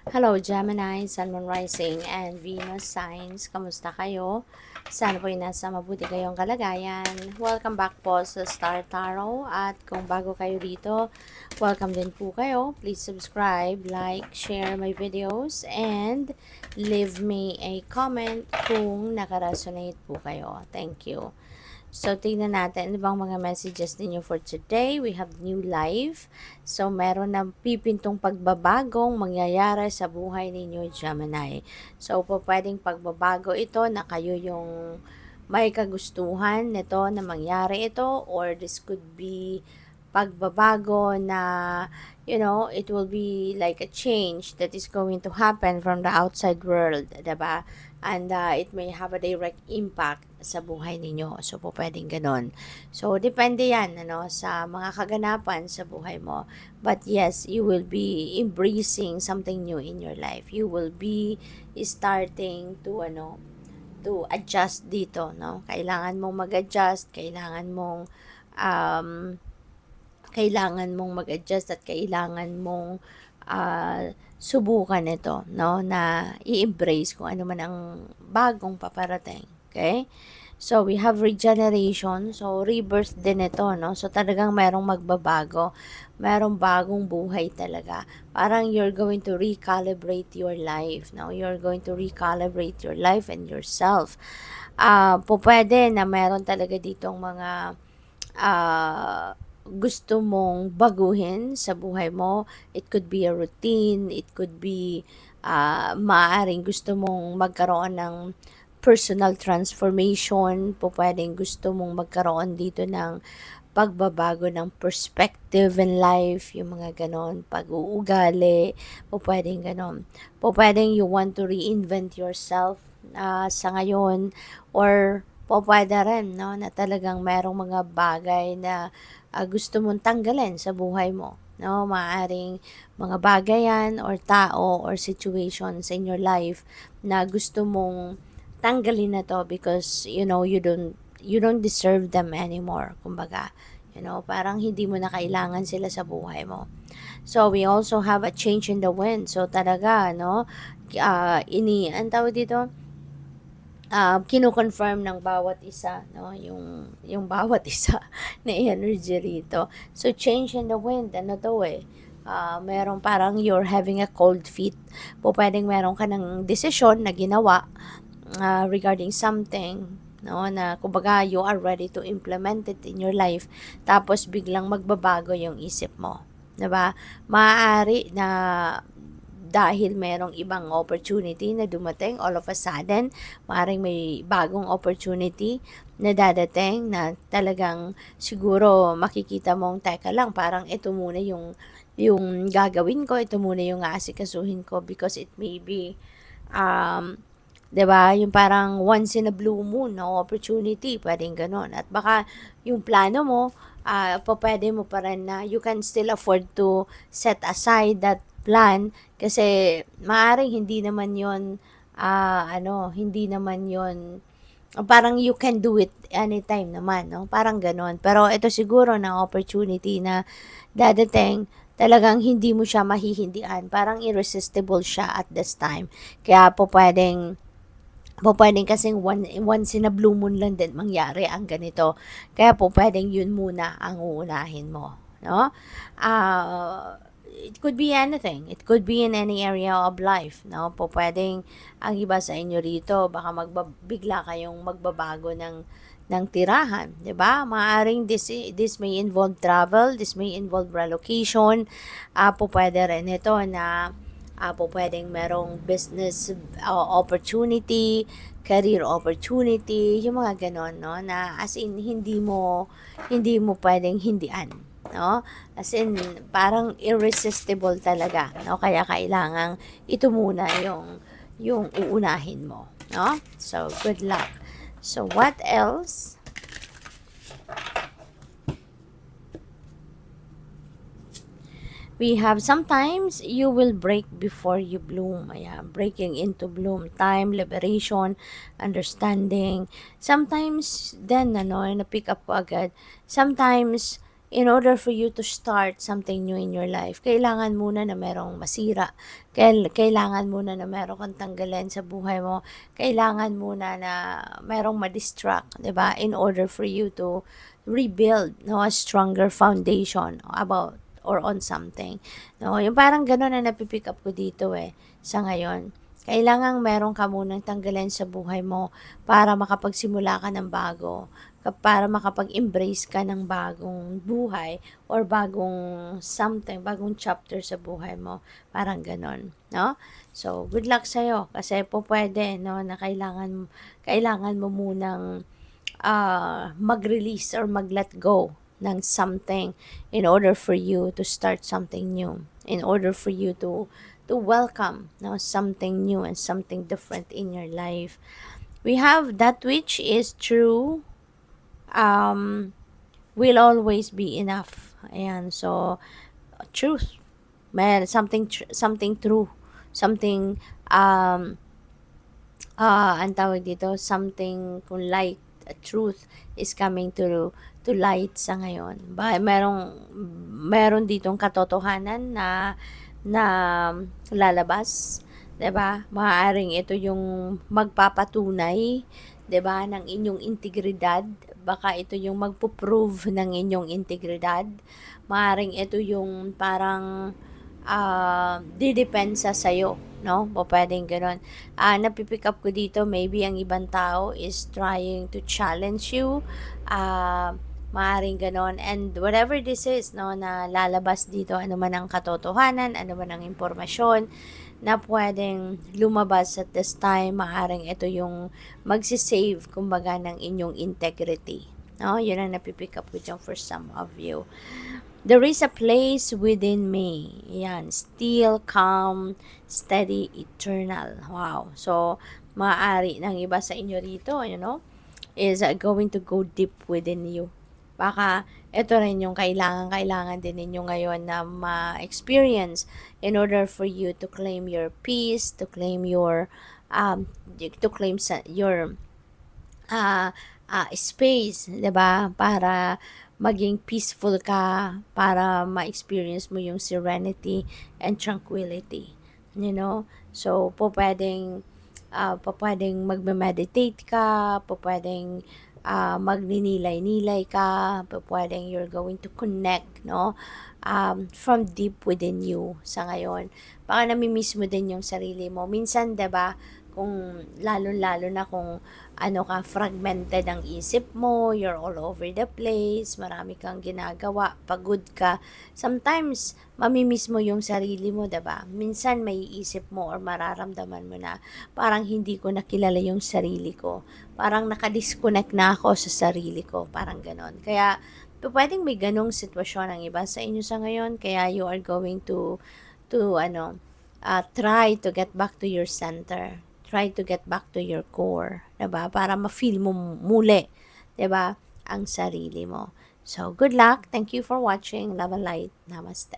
Hello Gemini, Sun, Moon Rising, and Venus signs. Kamusta kayo? Sana po nasa mabuti kayong kalagayan. Welcome back po sa Star Tarot. At kung bago kayo dito, welcome din po kayo. Please subscribe, like, share my videos, and leave me a comment kung nakaresonate po kayo. Thank you. So, tingnan natin ano bang mga messages ninyo for today. We have new life. So, meron ng pipintong pagbabagong mangyayari sa buhay ninyo, Gemini. So, po pwedeng pagbabago ito na kayo yung may kagustuhan nito na mangyari ito, or this could be pagbabago na, it will be like a change that is going to happen from the outside world, diba? And it may have a direct impact sa buhay ninyo. So, po pwedeng ganon. So, depende yan, sa mga kaganapan sa buhay mo. But yes, you will be embracing something new in your life. You will be starting to adjust dito, no? Kailangan mong mag-adjust, um, kailangan mong mag-adjust at kailangan mong subukan ito, no, na i-embrace kung ano man ang bagong paparating. Okay? So, we have regeneration. So, rebirth din ito, no? So, talagang merong magbabago. Merong bagong buhay talaga. Parang you're going to recalibrate your life, no? You're going to recalibrate your life and yourself. Pwede na meron talaga ditong mga gusto mong baguhin sa buhay mo. It could be a routine, it could be maaaring gusto mong magkaroon ng personal transformation, pwedeng gusto mong magkaroon dito ng pagbabago ng perspective in life, yung mga ganon, pag-uugali, pwedeng ganon. Pwedeng you want to reinvent yourself sa ngayon, or pwede rin, no, na talagang merong mga bagay na gusto mong tanggalin sa buhay mo. No, maaring mga bagay yan or tao or situations in your life na gusto mong tanggalin na to because you don't deserve them anymore. Kumbaga, parang hindi mo na kailangan sila sa buhay mo. So we also have a change in the wind. So talaga, no, ang tawag dito, kino-confirm ng bawat isa, no, yung bawat isa na energy rito. So, change in the wind, ano to merong parang you're having a cold feet. Pwedeng meron ka ng desisyon na ginawa regarding something, no, na kumbaga you are ready to implement it in your life, tapos biglang magbabago yung isip mo. Diba? Maaari na dahil merong ibang opportunity na dumating all of a sudden, maaaring may bagong opportunity na dadating na talagang siguro makikita mong, teka lang, parang ito muna yung gagawin ko, ito muna yung aasikasuhin ko because it may be, 'di ba? Yung parang once in a blue moon, no, opportunity, pwedeng gano'n. At baka yung plano mo, pwede mo pa rin na you can still afford to set aside that plan kasi maaaring hindi naman 'yon hindi naman 'yon parang you can do it anytime naman, no? Parang gano'n. Pero ito siguro na opportunity na dadating, talagang hindi mo siya mahihindian. Parang irresistible siya at this time. Kaya pwedeng kasing once in a blue moon lang din mangyari ang ganito. Kaya pwedeng yun muna ang uunahin mo, no? It could be anything. It could be in any area of life, no? Pwedeng ang iba sa inyo rito, baka bigla kayong magbabago ng tirahan, 'di ba? Maaring this may involve travel, this may involve relocation. Pwede rin ito na pwedeng merong business opportunity, career opportunity, yung mga ganon, no, na as in hindi mo pwedeng hindian, no, as in parang irresistible talaga, no, kaya kailangang ito muna yung uunahin mo, no. So good luck. So what else? We have sometimes you will break before you bloom. Ayan, breaking into bloom. Time, liberation, understanding. Sometimes, then, na-pick up ko agad. Sometimes, in order for you to start something new in your life, kailangan muna na merong masira. Kailangan muna na meron kang tanggalin sa buhay mo. Kailangan muna na merong ma-distract, 'di ba? In order for you to rebuild, no, a stronger foundation about or on something. No, yung parang gano'n na napipick up ko dito sa ngayon. Kailangang meron ka munang tanggalin sa buhay mo para makapagsimula ka ng bago, para makapag-embrace ka ng bagong buhay or bagong something, bagong chapter sa buhay mo. Parang ganon, no? So, good luck sa'yo kasi po pwede, no, na kailangan mo munang mag-release or mag-let go ng something in order for you to start something new, in order for you to welcome, no, something new and something different in your life. We have that which is true, will always be enough. Ayan, so truth, man, something true, something ang tawag dito, something kung light, truth is coming to light sa ngayon. Meron ditong katotohanan na lalabas, 'di ba? Maaaring ito yung magpapatunay, 'di ba, ng inyong integridad. Baka ito yung magpo-prove ng inyong integridad. Maaaring ito yung parang didepensa sa'yo, no? O pwedeng gano'n. Napipick up ko dito, maybe ang ibang tao is trying to challenge you. Maaaring gano'n. And whatever this is, no, na lalabas dito, ano man ang katotohanan, ano man ang impormasyon na pwedeng lumabas at this time, maaaring ito yung magsisave, kumbaga, ng inyong integrity. No? Yun ang napipick up ko dyan for some of you. There is a place within me. Yan. Still, calm, steady, eternal. Wow. So, maaari ng iba sa inyo rito, is going to go deep within you. Baka ito rin yung kailangan din ninyo ngayon na ma-experience in order for you to claim your peace, to claim your your space, 'di ba? Para maging peaceful ka, para ma-experience mo yung serenity and tranquility. So, pwedeng magme-meditate ka, pwedeng magninilay-nilay ka, pwedeng you're going to connect, no? From deep within you sa ngayon. Baka namimiss mo din yung sarili mo. Minsan, 'di ba, kung lalo-lalo na kung fragmented ang isip mo, you're all over the place, marami kang ginagawa, pagod ka. Sometimes, mamimiss mo yung sarili mo, 'di ba? Minsan may isip mo or mararamdaman mo na parang hindi ko nakilala yung sarili ko. Parang nakadisconnect na ako sa sarili ko, parang ganon. Kaya, pwedeng may ganong sitwasyon ang iba sa inyo sa ngayon, kaya you are going to try to get back to your center. Try to get back to your core, 'di ba? Para ma-feel mo muli, 'di ba, ang sarili mo. So, good luck. Thank you for watching. Love and light. Namaste.